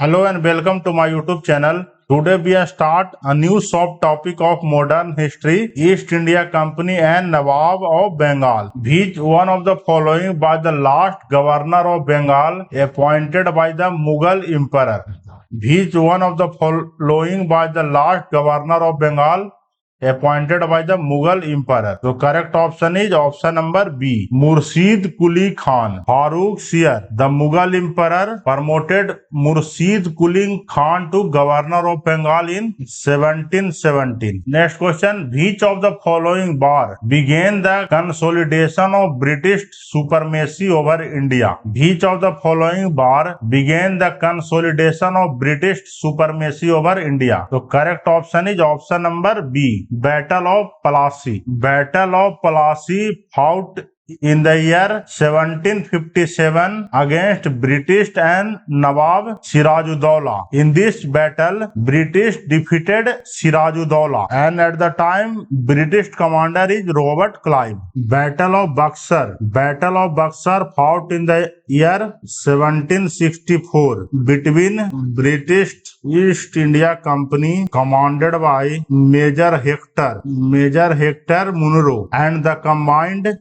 Hello and welcome to my YouTube channel. Today we start a new sub topic of modern history, East India Company and Nawab of Bengal. Which one of the following by the last governor of Bengal appointed by the Mughal Emperor? Which one of the following by the last governor of Bengal appointed by the Mughal Emperor? So correct option is option number B. Murshid Quli Khan. Farooq Siyar, the Mughal Emperor, promoted Murshid Quli Khan to governor of Bengal in 1717. Next question. Which of the following bar began the consolidation of British supremacy over India? Which of the following bar began the consolidation of British supremacy over India? So correct option is option number B. Battle of Plassey. Battle of Plassey fought in the year 1757 against British and Nawab Sirajuddaula. In this battle, British defeated Sirajuddaula, and at the time, British commander is Robert Clive. Battle of Buxar. Battle of Buxar fought in the year 1764 between British East India Company commanded by Major Hector Munro and the combined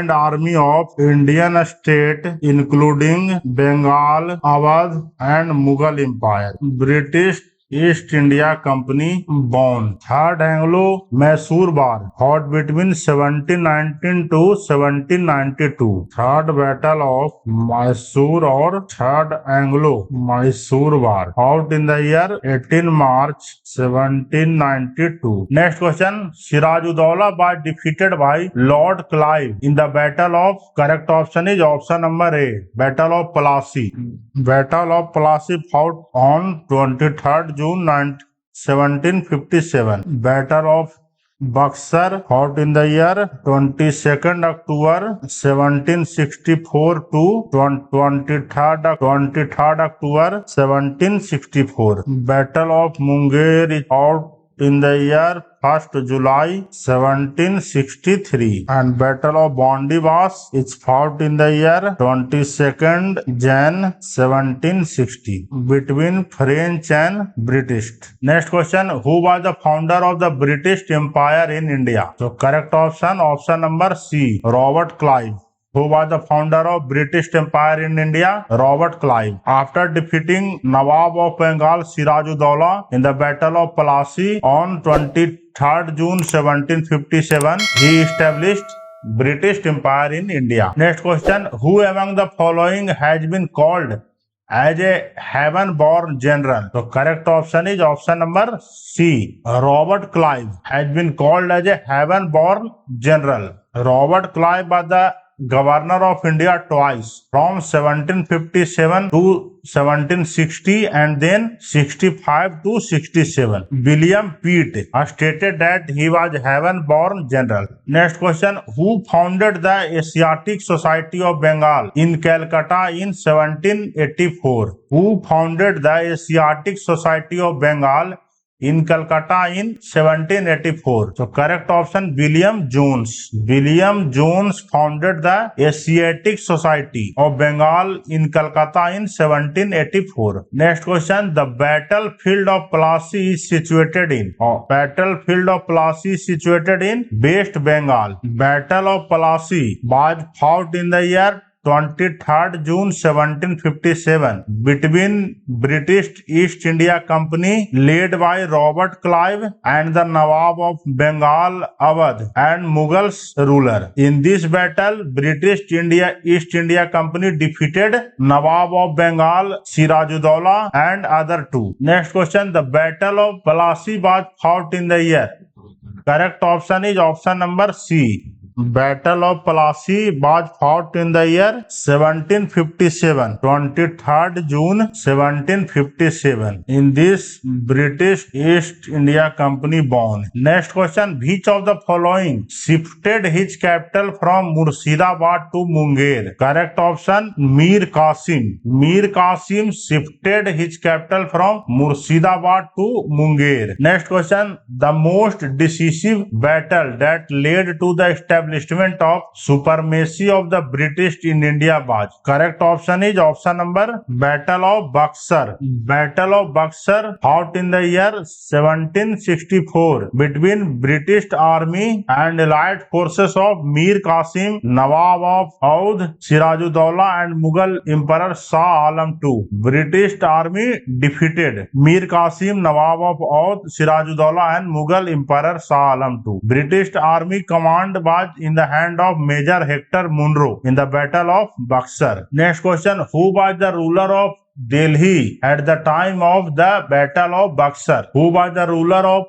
army of Indian state including Bengal, Awadh and Mughal Empire. British East India Company born. Third Anglo-Mysore War fought between 1719 to 1792. Third Battle of Mysore or Third Anglo-Mysore War fought in the year 18 March 1792. Next question. Sirajuddaula was defeated by Lord Clive in the Battle of, correct option is option number A, Battle of Plassey. Battle of Plassey fought on 23rd June 1757. Battle of Buxar fought in the year 22nd October 1764 to 23rd October 1764. Battle of Munger is fought in the year 1st July 1763, and Battle of Bondibas is fought in the year 22nd Jan 1760 between French and British. Next question. Who was the founder of the British Empire in India? So correct option number C, Robert Clive. Who was the founder of British Empire in India? Robert Clive. After defeating Nawab of Bengal Sirajuddaula in the Battle of Plassey on 23rd June 1757, he established British Empire in India. Next question. Who among the following has been called as a heaven-born general? So correct option is option number C. Robert Clive has been called as a heaven-born general. Robert Clive was the Governor of India twice, from 1757 to 1760 and then 65 to 67. William Pitt stated that he was heaven-born general. Next question. Who founded the Asiatic Society of Bengal in Calcutta in 1784? Who founded the Asiatic Society of Bengal in Calcutta in 1784? So correct option, William Jones. William Jones founded the Asiatic Society of Bengal in Calcutta in 1784. Next question. The battlefield of Plassey is situated in? Battlefield of Plassey is situated in West Bengal. Battle of Plassey was fought in the year 23rd June 1757 between British East India Company led by Robert Clive and the Nawab of Bengal, Awadh and Mughals ruler. In this battle, British East India Company defeated Nawab of Bengal, Sirajuddaula and other two. Next question. The Battle of Plassey was fought in the year. Correct option is option number C. Battle of Plassey was fought in the year 1757, 23rd June 1757. In this, British East India Company born. Next question. Which of the following shifted his capital from Murshidabad to Munger? Correct option, Mir Qasim. Mir Qasim shifted his capital from Murshidabad to Munger. Next question. The most decisive battle that led to the establishment establishment of supremacy of the British in India was? Correct option is option number Battle of Buxar. Battle of Buxar fought in the year 1764 between British Army and allied forces of Mir Qasim, Nawab of Oudh, Sirajuddaulah and Mughal Emperor Shah Alam II. British Army defeated Mir Qasim, Nawab of Oudh, Sirajuddaulah and Mughal Emperor Shah Alam II. British Army command was in the hand of Major Hector Munro in the Battle of Buxar. Next question, who was the ruler of Delhi at the time of the Battle of Buxar? Who was the ruler of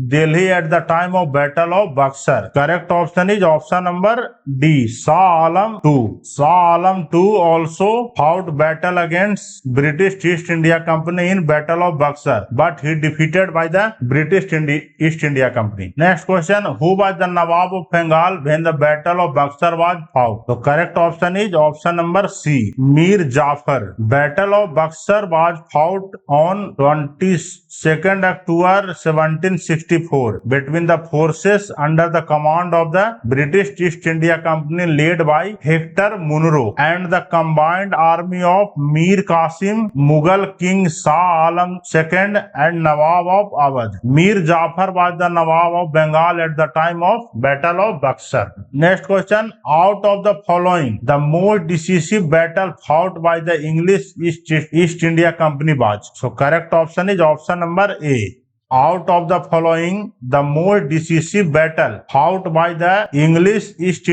Delhi at the time of Battle of Buxar? Correct option is option number D, Shah Alam II. Shah Alam II also fought battle against British East India Company in Battle of Buxar, but he defeated by the British East India Company. Next question, who was the Nawab of Bengal when the Battle of Buxar was fought? So correct option is option number C, Mir Jafar. Battle of Buxar was fought on 22nd October 1764 between the forces under the command of the British East India Company led by Hector Munro and the combined army of Mir Qasim, Mughal King Shah Alam II and Nawab of Awadh. Mir Jafar was the Nawab of Bengal at the time of Battle of Buxar. Next question, out of the following, the most decisive battle fought by the English East India Company was? So correct option is option number A. Out of the following, the most decisive battle fought by the English East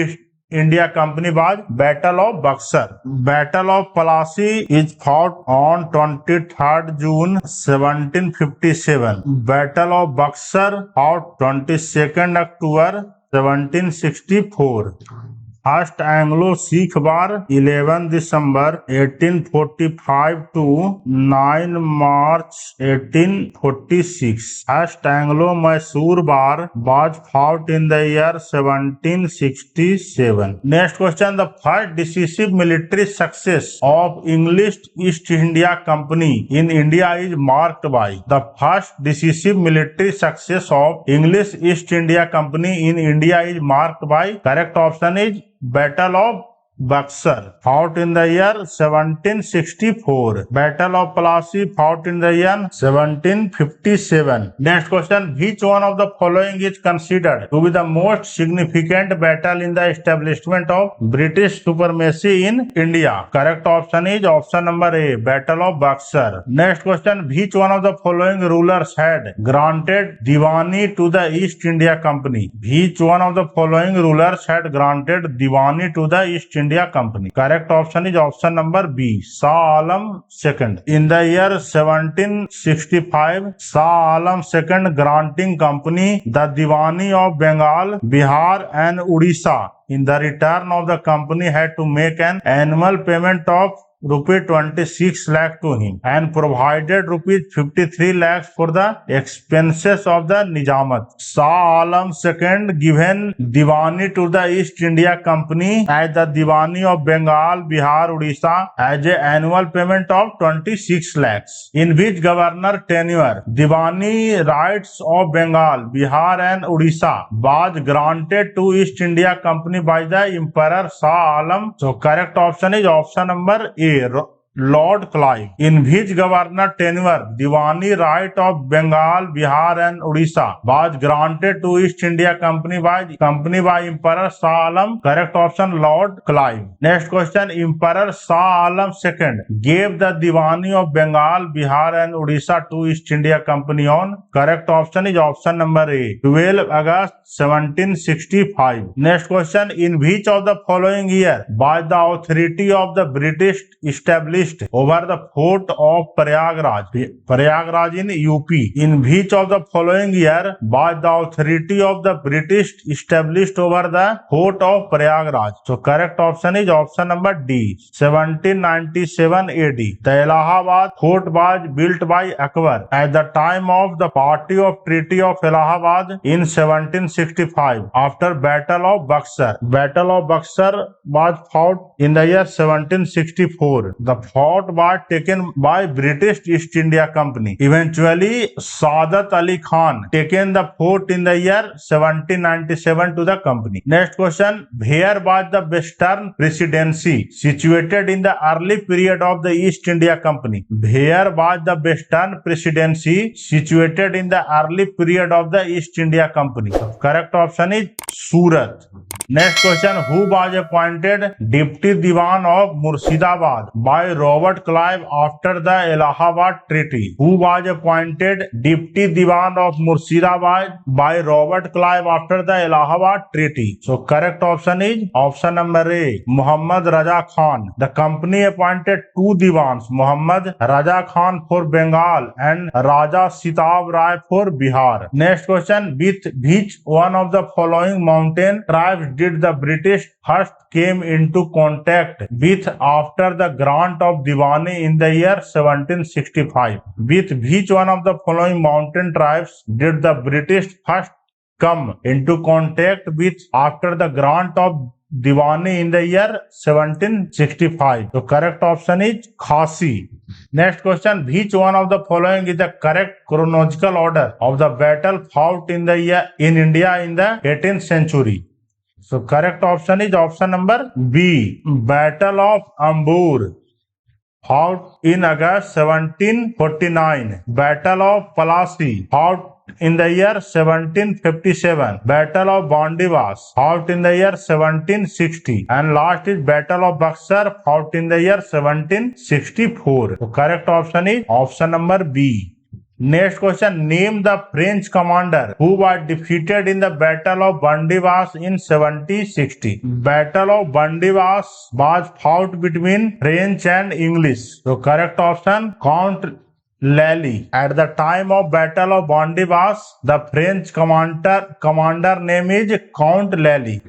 India Company was Battle of Buxar. Battle of Plassey is fought on 23rd June 1757. Battle of Buxar fought 22nd October 1764. First Anglo-Sikh War 11 December 1845 to 9 March 1846. First Anglo-Mysore War was fought in the year 1767. Next question, the first decisive military success of English East India Company in India is marked by? The first decisive military success of English East India Company in India is marked by? Correct option is Battle of Buxar, fought in the year 1764. Battle of Plassey fought in the year 1757. Next question, which one of the following is considered to be the most significant battle in the establishment of British supremacy in India? Correct option is option number A, Battle of Buxar. Next question, which one of the following rulers had granted Diwani to the East India Company? Which one of the following rulers had granted Diwani to the East India Company? Correct option is option number B, Shah Alam II. In the year 1765, Shah Alam II granting company the Diwani of Bengal, Bihar and Odisha. In the return of the company had to make an annual payment of ₹26 lakh to him and provided ₹53 lakhs for the expenses of the Nizamat. Shah Alam II given Diwani to the East India Company as the Diwani of Bengal, Bihar, Odisha as an annual payment of 26 lakhs, in which governor tenure Diwani rights of Bengal, Bihar and Odisha was granted to East India Company by the Emperor Shah Alam. So correct option is option number A, Lord Clive, in which governor tenure Diwani right of Bengal, Bihar and Odisha was granted to East India Company by Emperor Shah Alam. Correct option, Lord Clive. Next question, Emperor Shah Alam II gave the Diwani of Bengal, Bihar and Odisha to East India Company on? Correct option is option number A, 12 August 1765. Next question, in which of the following year was the authority of the British established over the fort of Prayagraj in UP? In which of the following year was the authority of the British established over the fort of Prayagraj? So correct option is option number D, 1797 AD. The Allahabad fort was built by Akbar at the time of the party of Treaty of Allahabad in 1765 after Battle of Buxar. Battle of Buxar was fought in the year 1764. The fort was taken by British East India Company. Eventually, Saadat Ali Khan taken the fort in the year 1797 to the company. Next question, where was the Western Presidency situated in the early period of the East India Company? Where was the Western Presidency situated in the early period of the East India Company? Correct option is Surat. Next question, who was appointed Deputy Diwan of Murshidabad by Robert Clive after the Allahabad Treaty? Who was appointed Deputy Diwan of Murshidabad by Robert Clive after the Allahabad Treaty? So correct option is option number A, Muhammad Raja Khan. The company appointed two Diwans, Muhammad Raja Khan for Bengal and Raja Sitab Rai for Bihar. Next question, with which one of the following mountain tribes did the British first came into contact with after the grant of Diwani in the year 1765? With which one of the following mountain tribes did the British first come into contact with after the grant of Diwani in the year 1765? The correct option is Khasi. Next question, which one of the following is the correct chronological order of the battle fought in India in the 18th century? So correct option is option number B, Battle of Ambur, fought in August 1749. Battle of Palasi, fought in the year 1757. Battle of Bandivas, fought in the year 1760. And last is Battle of Buxar, fought in the year 1764. So correct option is option number B. Next question, name the French commander who was defeated in the Battle of Bandivas in 1760. Battle of Bandivas was fought between French and English. So correct option, Count Lally. At the time of Battle of Bandivas, the French commander name is Count Lally.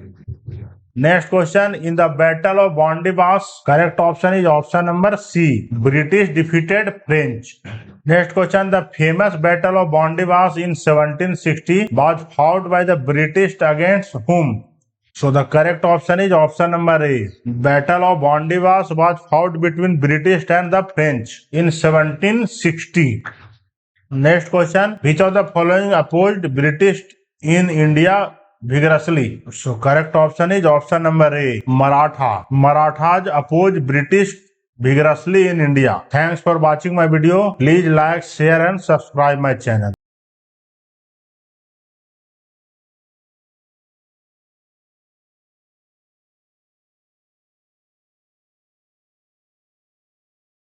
Next question, in the Battle of Bandivas, correct option is option number C, British defeated French. Next question, the famous Battle of Bandivas in 1760 was fought by the British against whom? So the correct option is option number A. Battle of Bandivas was fought between British and the French in 1760. Next question, which of the following opposed British in India vigorously? So correct option is option number A, Maratha. Marathas opposed British vigorously in India. Thanks for watching my video. Please like, share and subscribe my channel.